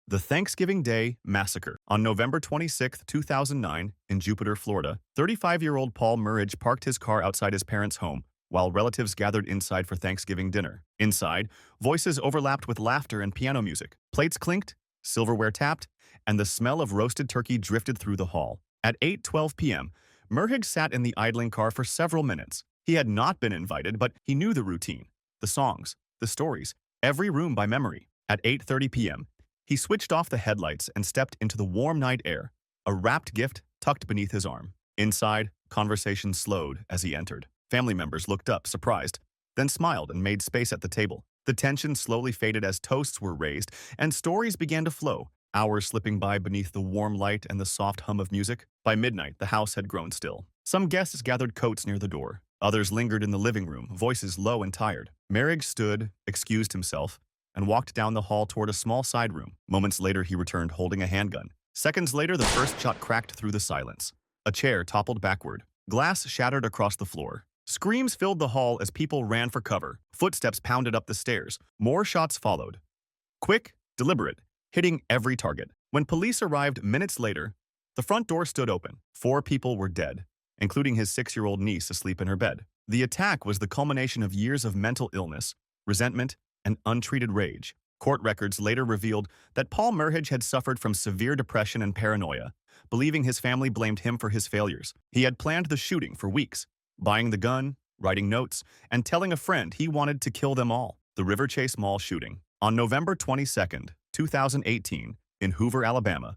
The Thanksgiving Day Massacre. On November 26, 2009, in Jupiter, Florida, 35-year-old Paul Murridge parked his car outside his parents' home while relatives gathered inside for Thanksgiving dinner. Inside, voices overlapped with laughter and piano music. Plates clinked, silverware tapped, and the smell of roasted turkey drifted through the hall. At 8:12 p.m., Murridge sat in the idling car for several minutes. He had not been invited, but he knew the routine, the songs, the stories, every room by memory. At 8:30 p.m., he switched off the headlights and stepped into the warm night air, a wrapped gift tucked beneath his arm. Inside, conversation slowed as he entered. Family members looked up, surprised, then smiled and made space at the table. The tension slowly faded as toasts were raised and stories began to flow, hours slipping by beneath the warm light and the soft hum of music. By midnight, the house had grown still. Some guests gathered coats near the door. Others lingered in the living room, voices low and tired. Murridge stood, excused himself, and walked down the hall toward a small side room. Moments later, he returned holding a handgun. Seconds later, the first shot cracked through the silence. A chair toppled backward. Glass shattered across the floor. Screams filled the hall as people ran for cover. Footsteps pounded up the stairs. More shots followed. Quick, deliberate, hitting every target. When police arrived minutes later, the front door stood open. 4 people were dead, including his 6-year-old niece asleep in her bed. The attack was the culmination of years of mental illness, resentment, and untreated rage. Court records later revealed that Paul Murridge had suffered from severe depression and paranoia, believing his family blamed him for his failures. He had planned the shooting for weeks, buying the gun, writing notes, and telling a friend he wanted to kill them all. The River Chase Mall shooting. On November 22, 2018, in Hoover, Alabama,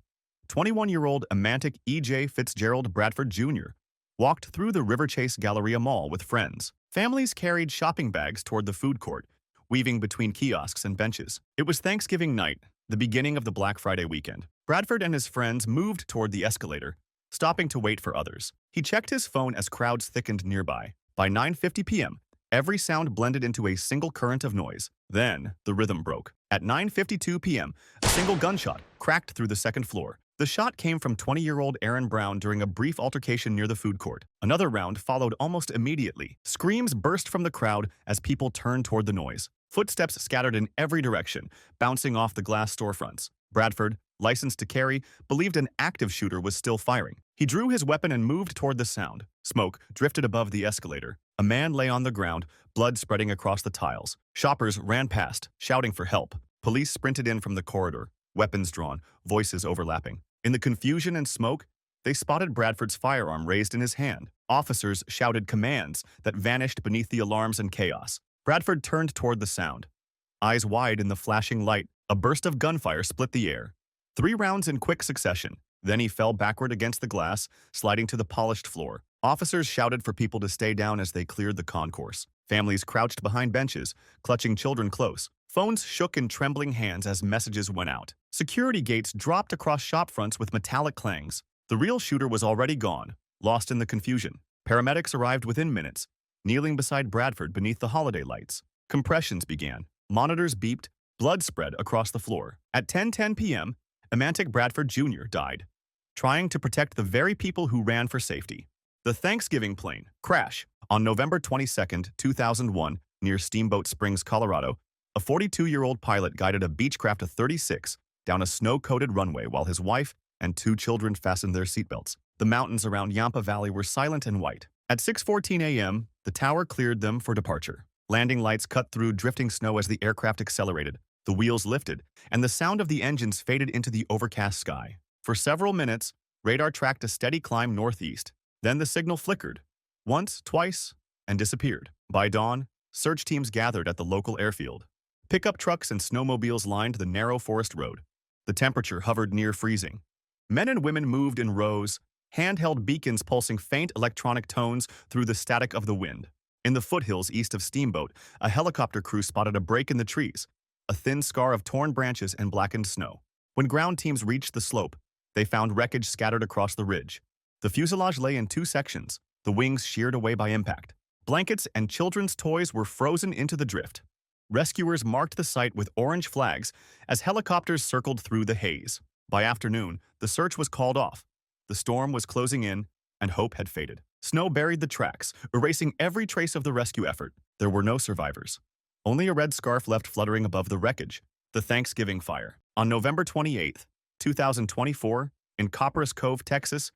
21-year-old Amantic E.J. Fitzgerald Bradford Jr. walked through the River Chase Galleria Mall with friends. Families carried shopping bags toward the food court, weaving between kiosks and benches. It was Thanksgiving night, the beginning of the Black Friday weekend. Bradford and his friends moved toward the escalator, stopping to wait for others. He checked his phone as crowds thickened nearby. By 9:50 p.m., every sound blended into a single current of noise. Then, the rhythm broke. At 9:52 p.m., a single gunshot cracked through the second floor. The shot came from 20-year-old Aaron Brown during a brief altercation near the food court. Another round followed almost immediately. Screams burst from the crowd as people turned toward the noise. Footsteps scattered in every direction, bouncing off the glass storefronts. Bradford, licensed to carry, believed an active shooter was still firing. He drew his weapon and moved toward the sound. Smoke drifted above the escalator. A man lay on the ground, blood spreading across the tiles. Shoppers ran past, shouting for help. Police sprinted in from the corridor, weapons drawn, voices overlapping. In the confusion and smoke, they spotted Bradford's firearm raised in his hand. Officers shouted commands that vanished beneath the alarms and chaos. Bradford turned toward the sound. Eyes wide in the flashing light, a burst of gunfire split the air. 3 rounds in quick succession. Then he fell backward against the glass, sliding to the polished floor. Officers shouted for people to stay down as they cleared the concourse. Families crouched behind benches, clutching children close. Phones shook in trembling hands as messages went out. Security gates dropped across shop fronts with metallic clangs. The real shooter was already gone, lost in the confusion. Paramedics arrived within minutes, kneeling beside Bradford beneath the holiday lights. Compressions began. Monitors beeped. Blood spread across the floor. At 10:10 p.m., Amantic Bradford Jr. died, trying to protect the very people who ran for safety. The Thanksgiving plane crash. On November 22, 2001, near Steamboat Springs, Colorado, a 42-year-old pilot guided a Beechcraft A-36 down a snow-coated runway while his wife and 2 children fastened their seatbelts. The mountains around Yampa Valley were silent and white. At 6:14 a.m., the tower cleared them for departure. Landing lights cut through drifting snow as the aircraft accelerated. The wheels lifted, and the sound of the engines faded into the overcast sky. For several minutes, radar tracked a steady climb northeast. Then the signal flickered, once, twice, and disappeared. By dawn, search teams gathered at the local airfield. Pickup trucks and snowmobiles lined the narrow forest road. The temperature hovered near freezing. Men and women moved in rows, handheld beacons pulsing faint electronic tones through the static of the wind. In the foothills east of Steamboat, a helicopter crew spotted a break in the trees, a thin scar of torn branches and blackened snow. When ground teams reached the slope, they found wreckage scattered across the ridge. The fuselage lay in 2 sections, the wings sheared away by impact. Blankets and children's toys were frozen into the drift. Rescuers marked the site with orange flags as helicopters circled through the haze. By afternoon, the search was called off. The storm was closing in, and hope had faded. Snow buried the tracks, erasing every trace of the rescue effort. There were no survivors. Only a red scarf left fluttering above the wreckage, the Thanksgiving fire. On November 28th, 2024, in Copperas Cove, Texas,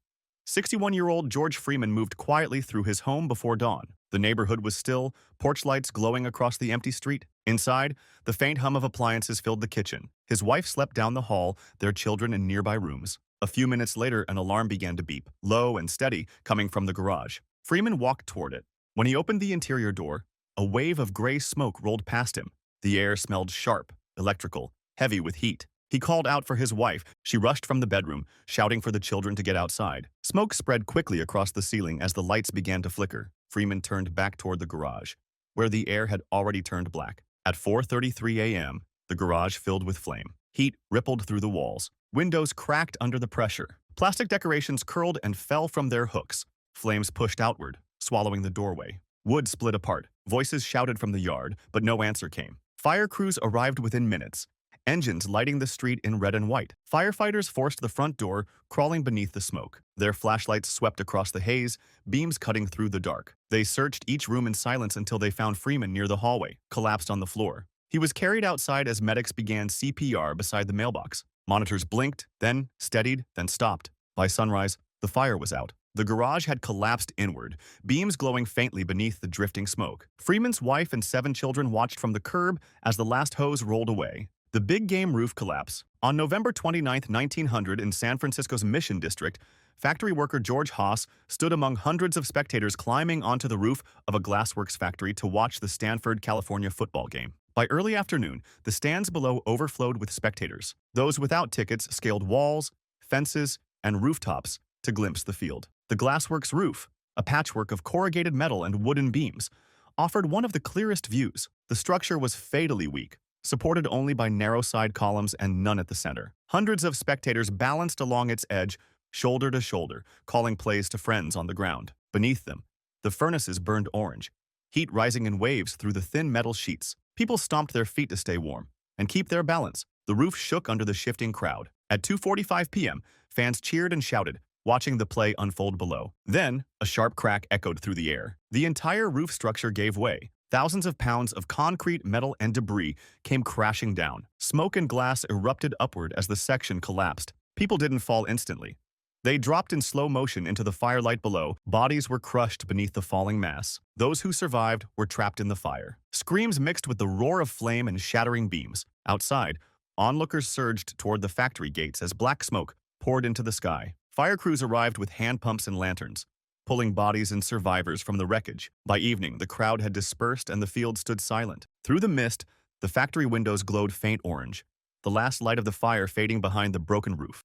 61-year-old George Freeman moved quietly through his home before dawn. The neighborhood was still, porch lights glowing across the empty street. Inside, the faint hum of appliances filled the kitchen. His wife slept down the hall, their children in nearby rooms. A few minutes later, an alarm began to beep, low and steady, coming from the garage. Freeman walked toward it. When he opened the interior door, a wave of gray smoke rolled past him. The air smelled sharp, electrical, heavy with heat. He called out for his wife. She rushed from the bedroom, shouting for the children to get outside. Smoke spread quickly across the ceiling as the lights began to flicker. Freeman turned back toward the garage, where the air had already turned black. At 4:33 a.m., the garage filled with flame. Heat rippled through the walls. Windows cracked under the pressure. Plastic decorations curled and fell from their hooks. Flames pushed outward, swallowing the doorway. Wood split apart. Voices shouted from the yard, but no answer came. Fire crews arrived within minutes, engines lighting the street in red and white. Firefighters forced the front door, crawling beneath the smoke. Their flashlights swept across the haze, beams cutting through the dark. They searched each room in silence until they found Freeman near the hallway, collapsed on the floor. He was carried outside as medics began CPR beside the mailbox. Monitors blinked, then steadied, then stopped. By sunrise, the fire was out. The garage had collapsed inward, beams glowing faintly beneath the drifting smoke. Freeman's wife and 7 children watched from the curb as the last hose rolled away. The big game roof collapse. On November 29, 1900, in San Francisco's Mission District, factory worker George Haas stood among hundreds of spectators climbing onto the roof of a glassworks factory to watch the Stanford, California football game. By early afternoon, the stands below overflowed with spectators. Those without tickets scaled walls, fences, and rooftops to glimpse the field. The glassworks roof, a patchwork of corrugated metal and wooden beams, offered one of the clearest views. The structure was fatally weak, supported only by narrow side columns and none at the center. Hundreds of spectators balanced along its edge, shoulder to shoulder, calling plays to friends on the ground. Beneath them, the furnaces burned orange, heat rising in waves through the thin metal sheets. People stomped their feet to stay warm and keep their balance. The roof shook under the shifting crowd. At 2:45 p.m., fans cheered and shouted, watching the play unfold below. Then, a sharp crack echoed through the air. The entire roof structure gave way. Thousands of pounds of concrete, metal, and debris came crashing down. Smoke and glass erupted upward as the section collapsed. People didn't fall instantly. They dropped in slow motion into the firelight below. Bodies were crushed beneath the falling mass. Those who survived were trapped in the fire. Screams mixed with the roar of flame and shattering beams. Outside, onlookers surged toward the factory gates as black smoke poured into the sky. Fire crews arrived with hand pumps and lanterns, pulling bodies and survivors from the wreckage. By evening, the crowd had dispersed and the field stood silent. Through the mist, the factory windows glowed faint orange, the last light of the fire fading behind the broken roof.